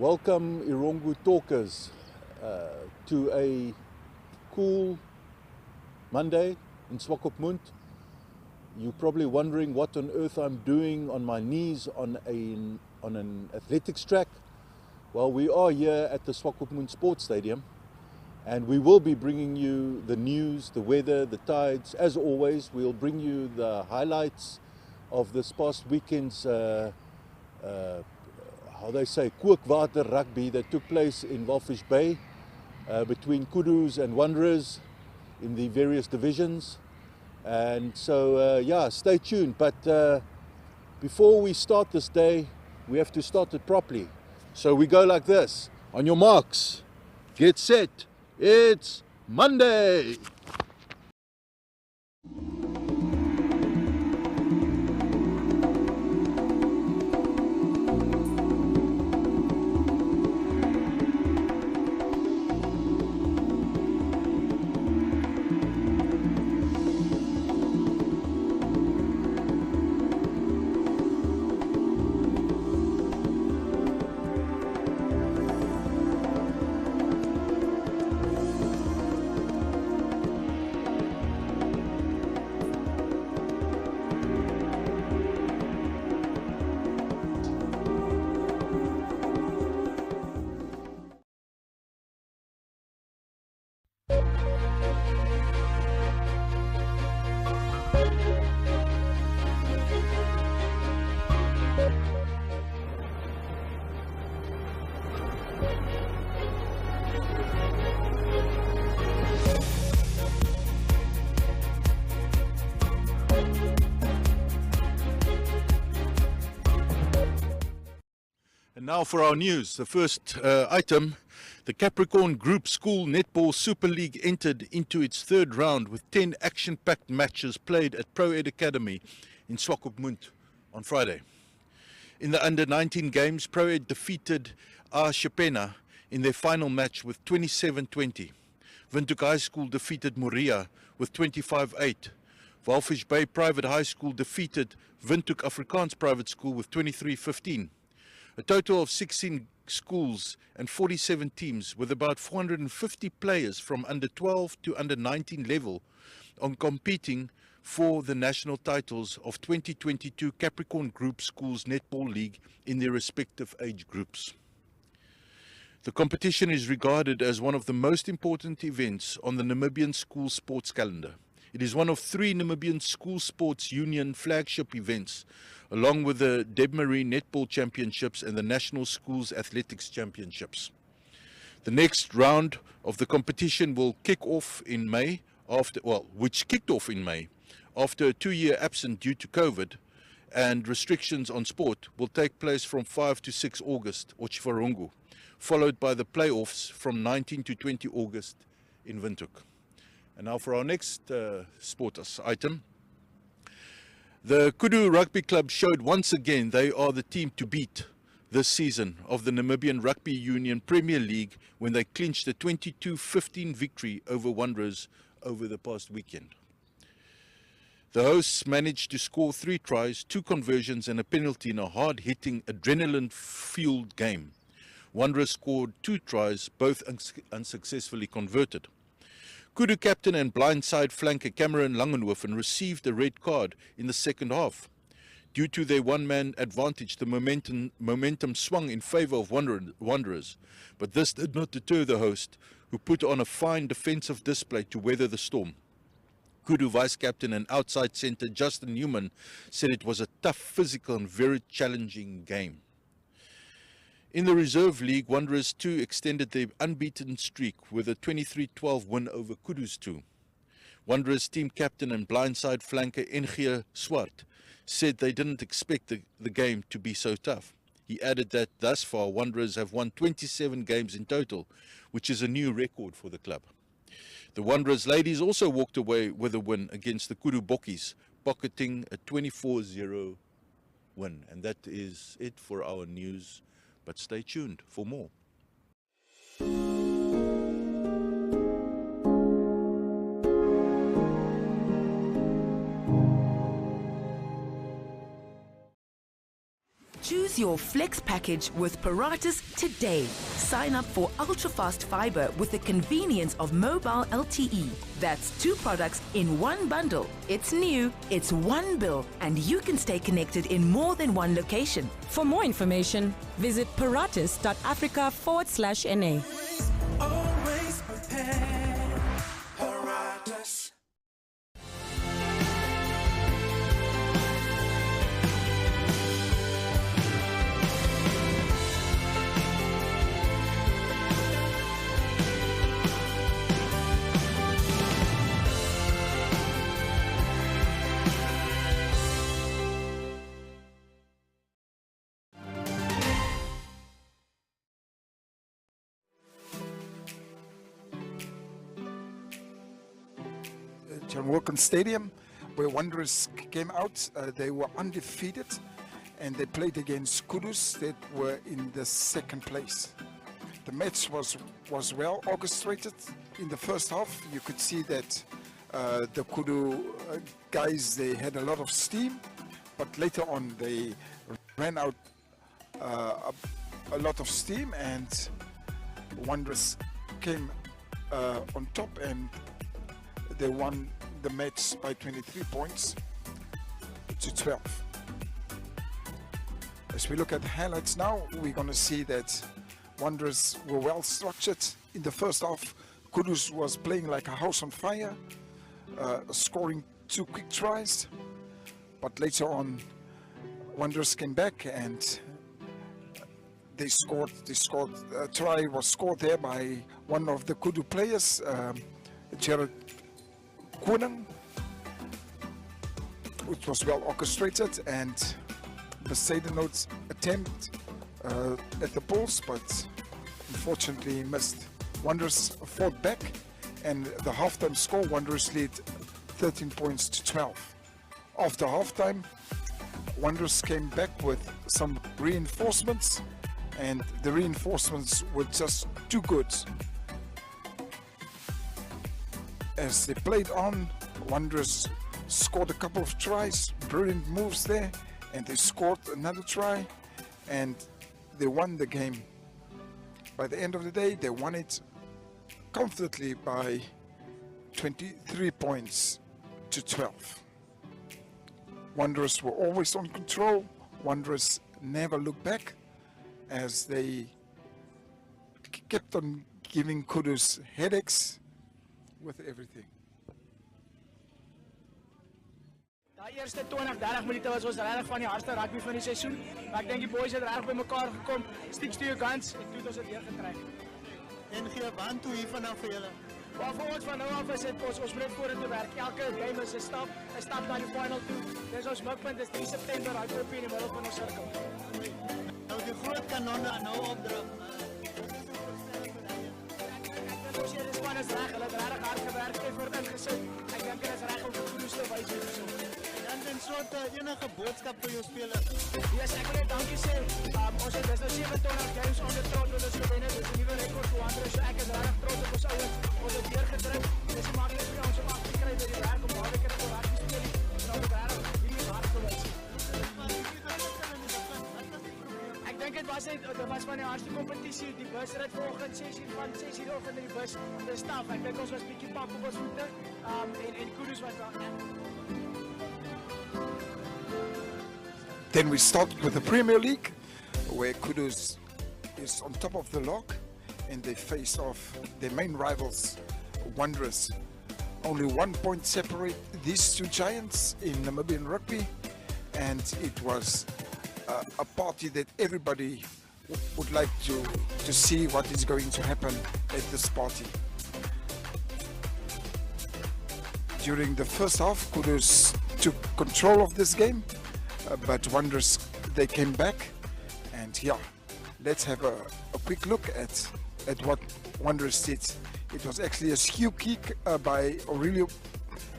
Welcome Erongo Talkers to a cool Monday in Swakopmund. You're probably wondering what on earth I'm doing on my knees on an athletics track. Well, we are here at the Swakopmund Sports Stadium, and we will be bringing you the news, the weather, the tides. As always, we'll bring you the highlights of this past weekend's kookwater rugby that took place in Walvis Bay between Kudus and Wanderers in the various divisions. And so, stay tuned. But before we start this day, we have to start it properly. So we go like this. On your marks, get set. It's Monday. And now for our news. The first item, the Capricorn Group School Netball Super League entered into its third round with 10 action-packed matches played at Pro Ed Academy in Swakopmund on Friday. In the under-19 games, Pro Ed defeated Shepena in their final match with 27-20. Windhoek High School defeated Moria with 25-8. Walvis Bay Private High School defeated Windhoek Afrikaans Private School with 23-15. A total of 16 schools and 47 teams with about 450 players from under 12 to under 19 level on competing for the national titles of 2022 Capricorn Group Schools Netball League in their respective age groups. The competition is regarded as one of the most important events on the Namibian school sports calendar. It is one of 3 Namibian School Sports Union flagship events, along with the Debmarie Netball Championships and the National Schools Athletics Championships. The next round of the competition will kick off in May, which kicked off in May after a 2-year absence due to COVID, and restrictions on sport will take place from 5 to 6 August, or Chifarungu, followed by the playoffs from 19 to 20 August in Windhoek. And now for our next sports item. The Kudu Rugby Club showed once again they are the team to beat this season of the Namibian Rugby Union Premier League when they clinched a 22-15 victory over Wanderers over the past weekend. The hosts managed to score 3 tries, 2 conversions and a penalty in a hard-hitting, adrenaline-fueled game. Wanderers scored 2 tries, both unsuccessfully converted. Kudu captain and blindside flanker Cameron Langenhoven received a red card in the second half. Due to their one-man advantage, the momentum swung in favour of Wanderers, but this did not deter the host, who put on a fine defensive display to weather the storm. Kudu vice-captain and outside centre Justin Newman said it was a tough, physical and very challenging game. In the Reserve League, Wanderers 2 extended their unbeaten streak with a 23-12 win over Kudus 2. Wanderers team captain and blindside flanker Engier Swart said they didn't expect the game to be so tough. He added that thus far Wanderers have won 27 games in total, which is a new record for the club. The Wanderers ladies also walked away with a win against the Kudu Bokkies, pocketing a 24-0 win. And that is it for our news. But stay tuned for more. Choose Choose your flex package with Paratus today. Sign up for ultra-fast fiber with the convenience of mobile LTE. That's 2 products in one bundle. It's new, it's one bill, and you can stay connected in more than one location. For more information, visit paratus.africa/NA. Always prepared. Paratus. John Wilkins Stadium, where Wanderers came out. They were undefeated, and they played against Kudus that were in the 2nd place. The match was well orchestrated. In the first half, you could see that the Kudu guys, they had a lot of steam, but later on they ran out a lot of steam, and Wanderers came on top, and they won the match by 23 points to 12. As we look at the highlights now, we're going to see that Wanderers were well structured. In the first half, Kudus was playing like a house on fire, scoring 2 quick tries. But later on, Wanderers came back and they scored. A try was scored there by one of the Kudu players, Jared Koning, which was well orchestrated, and Besaidenoot's attempt at the Bulls, but unfortunately missed. Wanderers fought back, and the halftime score, Wanderers lead 13 points to 12. After halftime, Wanderers came back with some reinforcements, and the reinforcements were just too good. As they played on, Wanderers scored a couple of tries, brilliant moves there, and they scored another try, and they won the game. By the end of the day, they won it comfortably by 23 points to 12. Wanderers were always on control. Wanderers never looked back, as they kept on giving Kudus headaches with everything. Die eerste 20-30 minute was ons regtig van die hardste rugby van die seisoen. Maar ek dink die boys het reg bymekaar gekom. Sticks to your guns en toe het ons dit weer getrek. En gee band toe hier vanaf vir julle. Maar vir ons van nou af is dit ons moet vorentoe werk. Elke game is 'n stap na die final toe. Dis ons mikpunt, dis 3 September, hy loop in die middel van ons sirkel. Nou die groot kanonne nou opdruk. Ons hier is span is reg, hulle het regtig hard gewerk en voor ingesit. Ek dink dit is reg om vir Kudus te wys hierso. En dan soort enige boodskap vir jou spelers. Ja, ek wil net dankie sê. Ons het dis nou 27 games on the trot met ons gewen. Dis 'n nuwe rekord vir Wanderers. So ek is regtig trots op ons ouens. Ons het weer gedruk. Dis nie maklik vir ons om af te kry by die werk om baie keer te werk te speel. Nou moet regtig hierdie hard gewys. Ek dink dit was van die hardste kompetisie. Die busrit vanoggend 6:00 oggend in die bus. Dis staf. Ek dink ons was bietjie pak op ons voete. En Kudus was daar. Then we started with the Premier League, where Kudus is on top of the log, and they face off their main rivals, Wanderers. Only 1 point separate these two giants in Namibian rugby, and it was a party that everybody would like to see what is going to happen at this party. During the first half, Kudus took control of this game, but Wanderers, they came back, and yeah, let's have a quick look at what Wanderers did. It was actually a skew kick by Aurelio,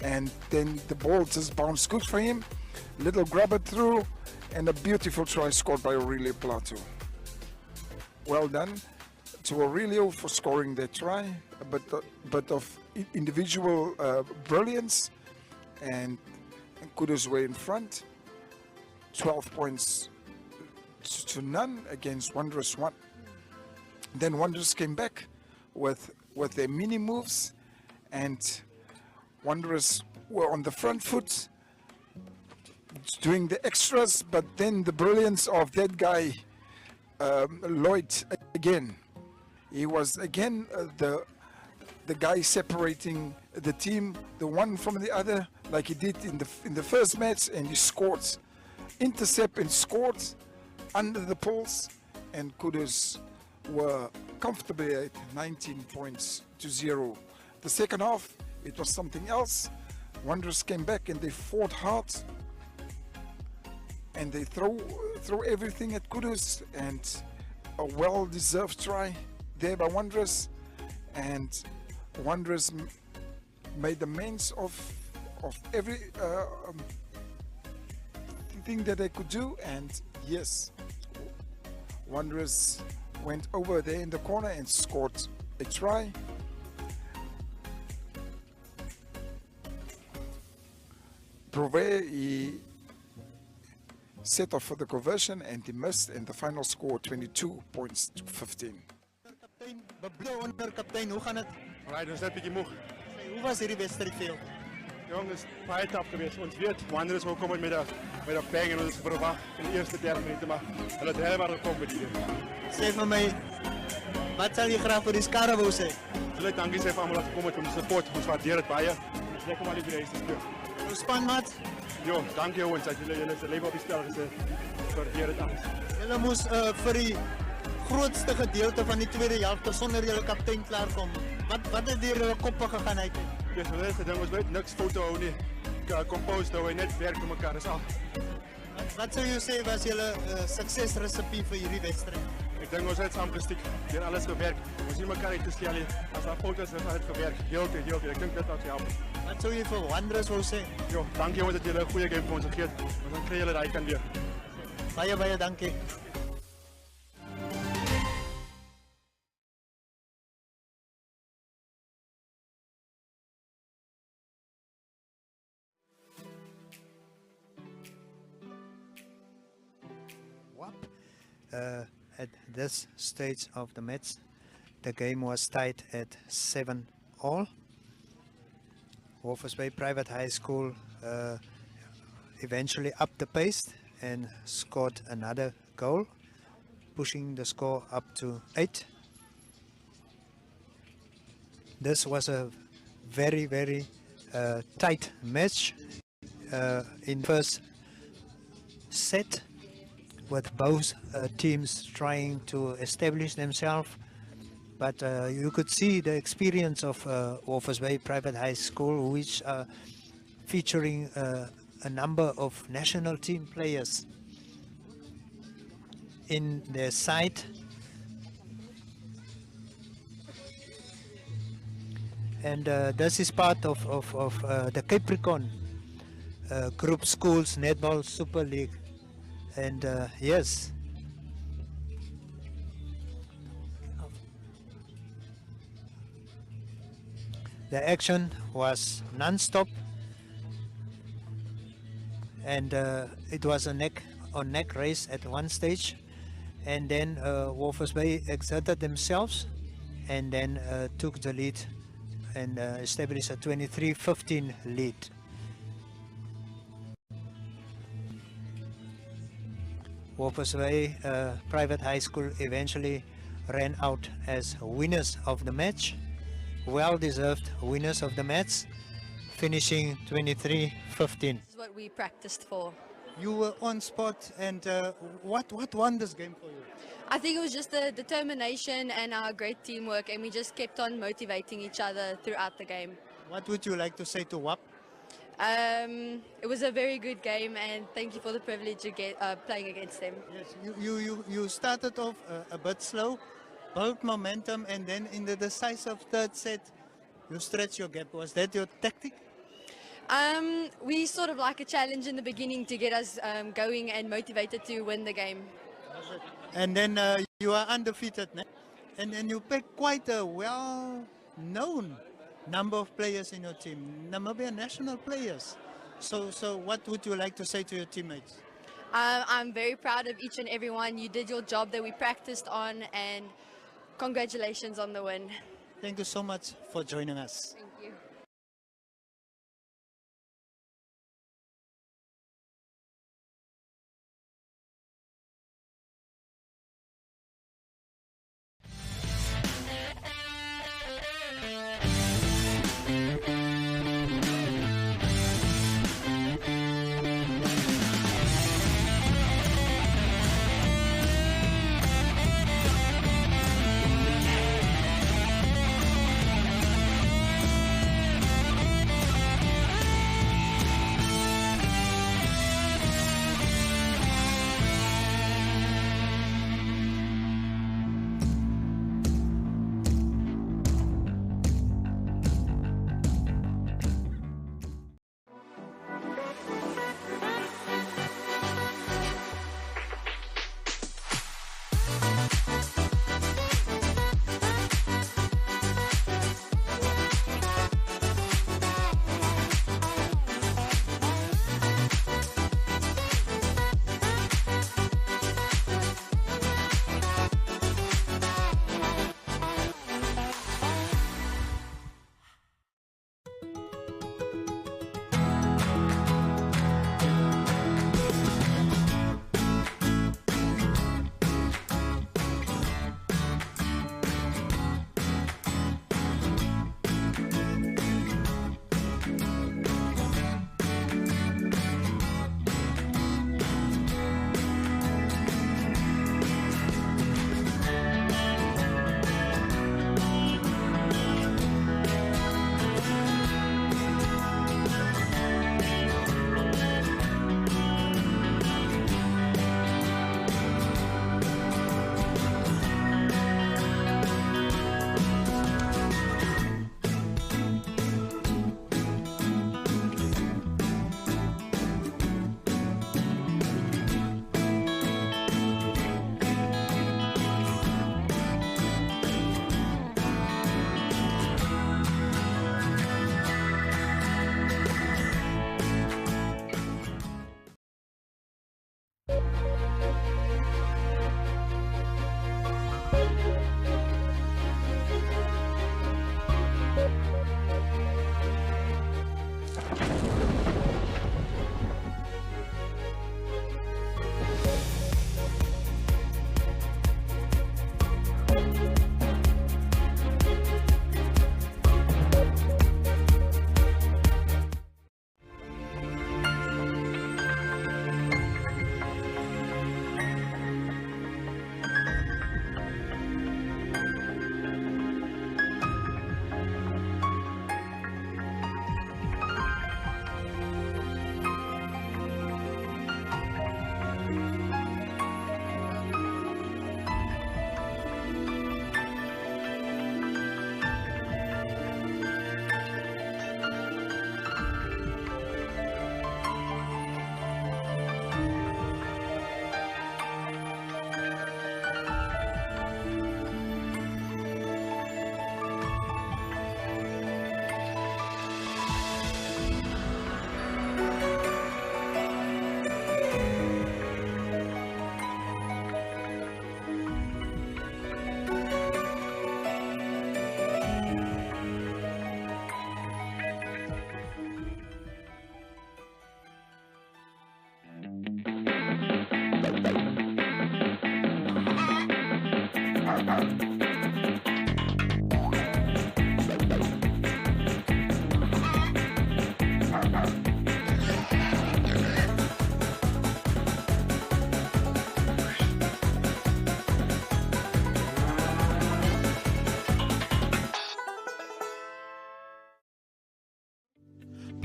and then the ball just bounced good for him. Little grabber through, and a beautiful try scored by Aurelio Plato. Well done to Aurelio for scoring that try, but of individual brilliance, and Kudus were in front. 12 points to none against Wanderers 1. Then Wanderers came back with their mini moves, and Wanderers were on the front foot doing the extras, but then the brilliance of that guy Lloyd again. He was again the guy separating the team, the one from the other, like he did in the first match, and he scored, intercept and scored under the poles, and Kudus were comfortably at 19 points to 0. The second half, it was something else. Wanderers came back and they fought hard, and they throw everything at Kudus, and a well-deserved try there by Wanderers, and Wanderers made amends of every thing that they could do, and yes, Wanderers went over there in the corner and scored a try. Prové, he set off for the conversion and he missed, and the final score 22 points to 15. Kaptein, beblou onder kaptein, hoe gaan het? Right, ons is net bietjie moeg. Hoe was hierdie wedstryd vir jou? Jong, is baie taaf geweest. Ons weet Wanderers wou kom met 'n bang en ons het verwag in die eerste 30 minute, maar hulle het helemaal gekom met die. Sê vir my, wat sal jy graag vir die skare wou sê? Wil ek dankie sê vir almal wat gekom het om te support. Ons waardeer dit baie. Ons lekker om al die huis te speel. Jou spanmaat, Jo, dankie ouens dat julle se lewe op die spel gesit. Ons waardeer dit alles. julle moes vir die grootste gedeelte van die tweede helfte sonder julle kaptein klaarkom. Wat het deur julle koppe gegaan uit? Dis wel eens gedink, ons weet niks foto hou nie. Compost hou en net werk met mekaar. Dis al. Wat sou jy sê was julle suksesresepie vir hierdie wedstryd? Ek dink ons het saam gestiek. Deur alles gewerk. Ons sien mekaar uit te stel nie. As daar foto's is, het gewerk. Heeltyd. Ek dink dit het gehelp. Wat sou jy vir Wanderers wou sê? Jo, dankie ouens dat julle 'n goeie game vir ons gegee het. Ons dan kry julle daai kan weer. Baie dankie. At this stage of the match, the game was tied at 7-all. Walvis Bay Private High School eventually upped the pace and scored another goal, pushing the score up to 8. This was a very tight match in first set, with both teams trying to establish themselves, but you could see the experience of Walvis Bay Private High School, which are featuring a number of national team players in their side, and this is part of the Capricorn Group Schools Netball Super League. And yes, the action was non-stop, and it was a neck-on-neck race at one stage, and then Walvis Bay exerted themselves and then took the lead and established a 23-15 lead. Walvis Bay Private High School eventually ran out as winners of the match, well-deserved winners of the match, finishing 23-15. This is what we practiced for. You were on spot, and what won this game for you? I think it was just the determination and our great teamwork, and we just kept on motivating each other throughout the game. What would you like to say to WAP? It was a very good game, and thank you for the privilege of playing against them. Yes, you started off a bit slow, built momentum, and then in the decisive third set, you stretched your gap. Was that your tactic? We sort of like a challenge in the beginning to get us going and motivated to win the game. And then you are undefeated, né? And you picked quite a well-known number of players in your team, Namibian national players. So what would you like to say to your teammates? I'm very proud of each and every one. You did your job that we practiced on, and congratulations on the win. Thank you so much for joining us. Thank you.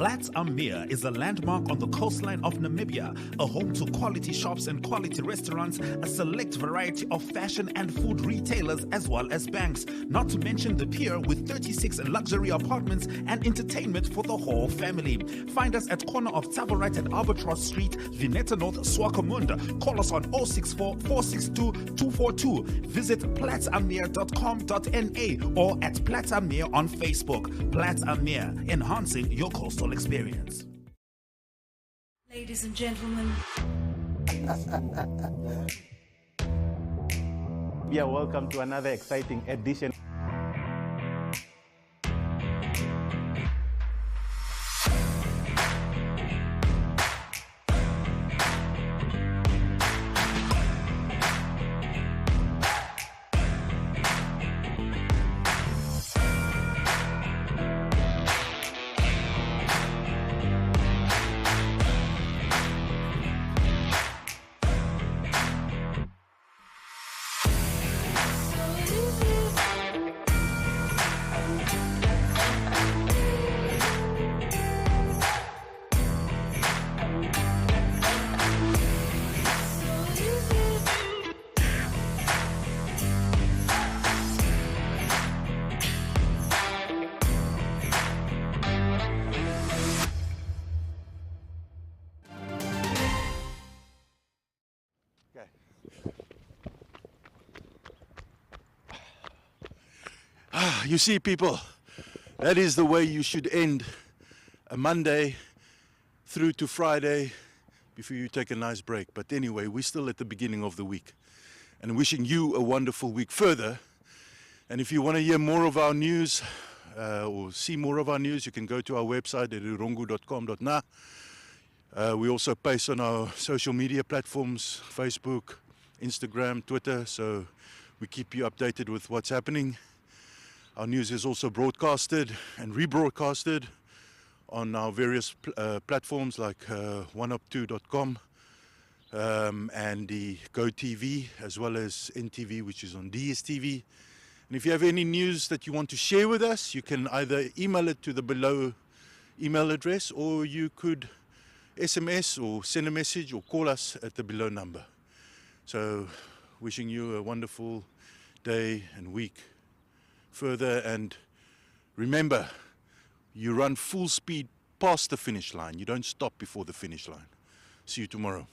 Platz am Meer is a landmark on the coastline of Namibia, a home to quality shops and quality restaurants, a select variety of fashion and food retailers, as well as banks, not to mention the pier with 36 luxury apartments and entertainment for the whole family. Find us at corner of Tabarite and Albatross Street, Vineta North, Swakopmund. Call us on 064 462 242. Visit platzammeer.com.na or at Platz am Meer on Facebook. Platz am Meer, enhancing your coastal experience. Ladies and gentlemen, Yeah, welcome to another exciting edition. You see, people, that is the way you should end a Monday through to Friday before you take a nice break. But anyway, we're still at the beginning of the week and wishing you a wonderful week further. And if you want to hear more of our news or see more of our news, you can go to our website at erongo.com.na. We also post on our social media platforms, Facebook, Instagram, Twitter, so we keep you updated with what's happening. Our news is also broadcasted and rebroadcasted on our various platforms like oneup2.com and the GoTV, as well as NTV, which is on DSTV. And if you have any news that you want to share with us, you can either email it to the below email address, or you could SMS or send a message or call us at the below number. So wishing you a wonderful day and week further, and remember, you run full speed past the finish line. You don't stop before the finish line. See you tomorrow.